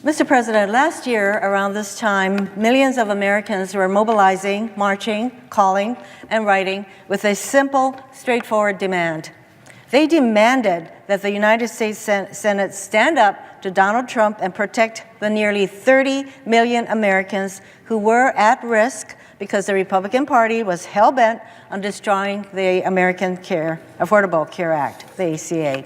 Mr. President, last year around this time, millions of Americans were mobilizing, marching, calling, and writing with a simple, straightforward demand. They demanded that the United States Senate stand up to Donald Trump and protect the nearly 30 million Americans who were at risk because the Republican Party was hell-bent on destroying the American Affordable Care Act, the ACA.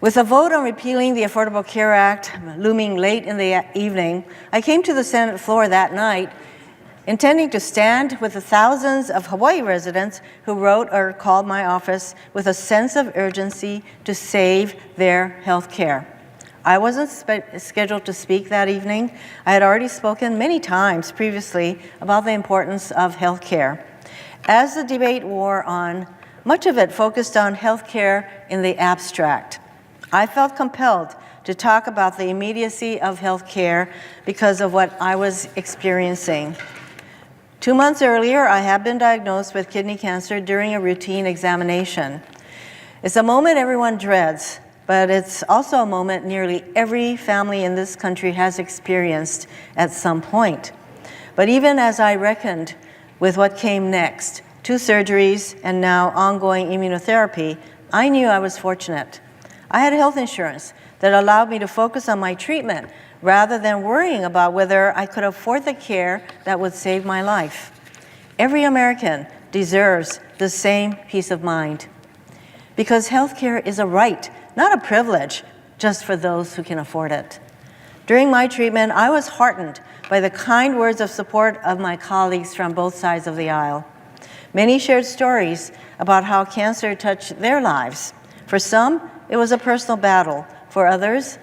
With a vote on repealing the Affordable Care Act looming late in the evening, I came to the Senate floor that night intending to stand with the thousands of Hawaii residents who wrote or called my office with a sense of urgency to save their health care. I wasn't scheduled to speak that evening. I had already spoken many times previously about the importance of health care. As the debate wore on, much of it focused on health care in the abstract. I felt compelled to talk about the immediacy of health care because of what I was experiencing. 2 months earlier, I had been diagnosed with kidney cancer during a routine examination. It's a moment everyone dreads, but it's also a moment nearly every family in this country has experienced at some point. But even as I reckoned with what came next, 2 surgeries and now ongoing immunotherapy, I knew I was fortunate. I had health insurance that allowed me to focus on my treatment rather than worrying about whether I could afford the care that would save my life. Every American deserves the same peace of mind because health care is a right, not a privilege, just for those who can afford it. During my treatment, I was heartened by the kind words of support of my colleagues from both sides of the aisle. Many shared stories about how cancer touched their lives. For some, it was a personal battle. For others,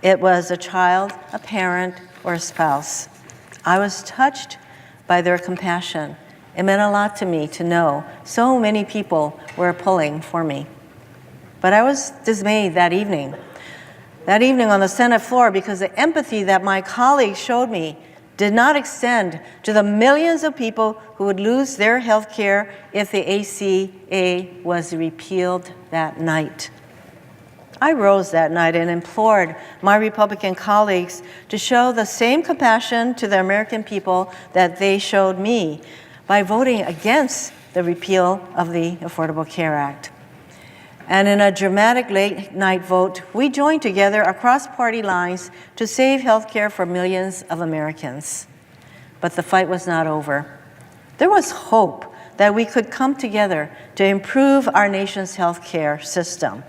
it was a child, a parent, or a spouse. I was touched by their compassion. It meant a lot to me to know so many people were pulling for me. But I was dismayed that evening on the Senate floor because the empathy that my colleagues showed me did not extend to the millions of people who would lose their health care if the ACA was repealed that night. I rose that night and implored my Republican colleagues to show the same compassion to the American people that they showed me by voting against the repeal of the Affordable Care Act. And in a dramatic late-night vote, we joined together across party lines to save health care for millions of Americans. But the fight was not over. There was hope that we could come together to improve our nation's health care system.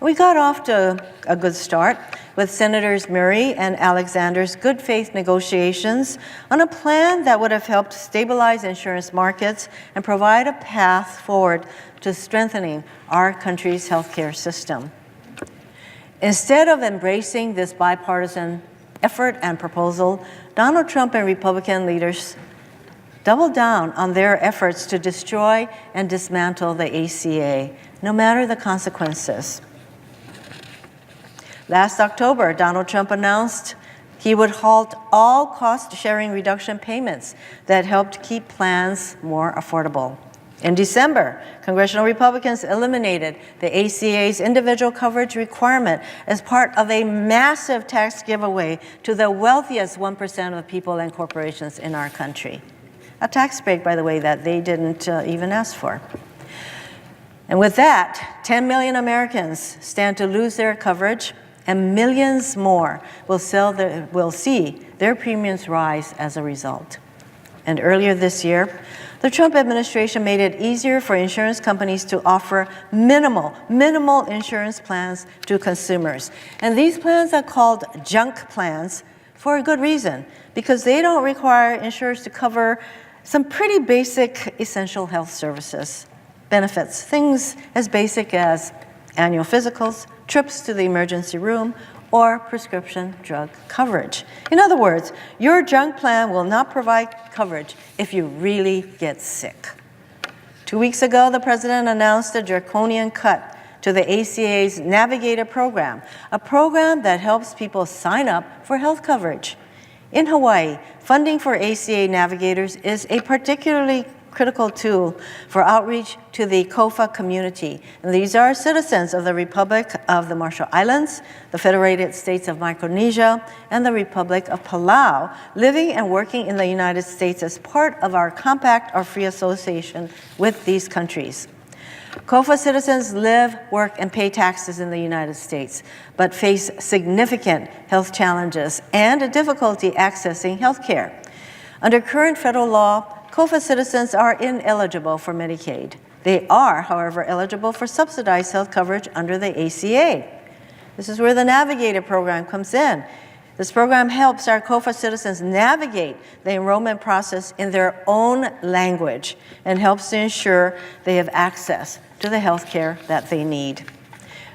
We got off to a good start with Senators Murray and Alexander's good faith negotiations on a plan that would have helped stabilize insurance markets and provide a path forward to strengthening our country's healthcare system. Instead of embracing this bipartisan effort and proposal, Donald Trump and Republican leaders doubled down on their efforts to destroy and dismantle the ACA, no matter the consequences. Last October, Donald Trump announced he would halt all cost-sharing reduction payments that helped keep plans more affordable. In December, congressional Republicans eliminated the ACA's individual coverage requirement as part of a massive tax giveaway to the wealthiest 1% of people and corporations in our country. A tax break, by the way, that they didn't even ask for. And with that, 10 million Americans stand to lose their coverage, and millions more will see their premiums rise as a result. And earlier this year, the Trump administration made it easier for insurance companies to offer minimal insurance plans to consumers. And these plans are called junk plans for a good reason, because they don't require insurers to cover some pretty basic essential health services, benefits, things as basic as annual physicals, trips to the emergency room, or prescription drug coverage. In other words, your junk plan will not provide coverage if you really get sick. 2 weeks ago, the president announced a draconian cut to the ACA's Navigator program, a program that helps people sign up for health coverage. In Hawaii, funding for ACA navigators is a particularly critical tool for outreach to the COFA community. And these are citizens of the Republic of the Marshall Islands, the Federated States of Micronesia, and the Republic of Palau, living and working in the United States as part of our compact or free association with these countries. COFA citizens live, work, and pay taxes in the United States, but face significant health challenges and a difficulty accessing health care. Under current federal law, COFA citizens are ineligible for Medicaid. They are, however, eligible for subsidized health coverage under the ACA. This is where the Navigator program comes in. This program helps our COFA citizens navigate the enrollment process in their own language and helps to ensure they have access to the health care that they need.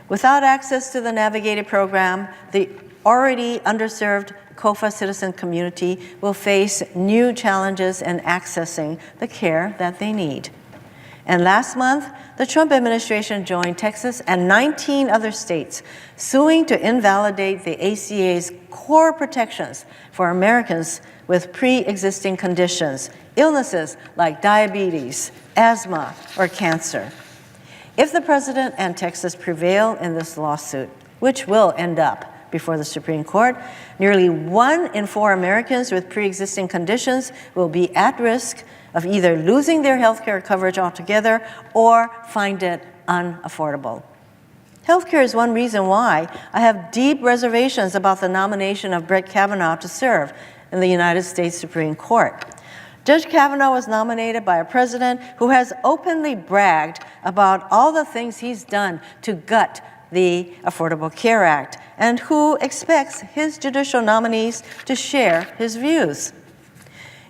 Without access to the Navigator program, the already underserved COFA citizen community will face new challenges in accessing the care that they need. And last month, the Trump administration joined Texas and 19 other states suing to invalidate the ACA's core protections for Americans with pre-existing conditions, illnesses like diabetes, asthma, or cancer. If the president and Texas prevail in this lawsuit, which will end up before the Supreme Court, nearly 1 in 4 Americans with pre-existing conditions will be at risk of either losing their health care coverage altogether or find it unaffordable. Healthcare is one reason why I have deep reservations about the nomination of Brett Kavanaugh to serve in the United States Supreme Court. Judge Kavanaugh was nominated by a president who has openly bragged about all the things he's done to gut the Affordable Care Act and who expects his judicial nominees to share his views.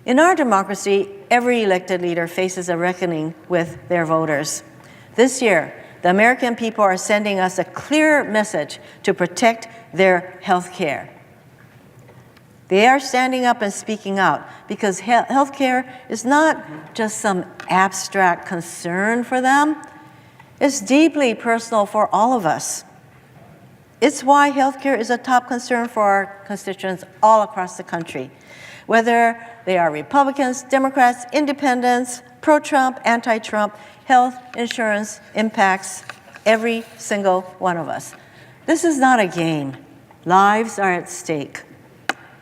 In our democracy, every elected leader faces a reckoning with their voters. This year, the American people are sending us a clear message to protect their health care. They are standing up and speaking out because health care is not just some abstract concern for them. It's deeply personal for all of us. It's why health care is a top concern for our constituents all across the country, whether they are Republicans, Democrats, independents, pro-Trump, anti-Trump. Health insurance impacts every single one of us. This is not a game. Lives are at stake.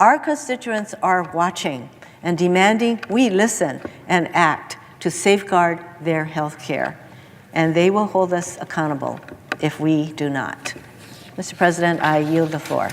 Our constituents are watching and demanding we listen and act to safeguard their health care. And they will hold us accountable if we do not. Mr. President, I yield the floor.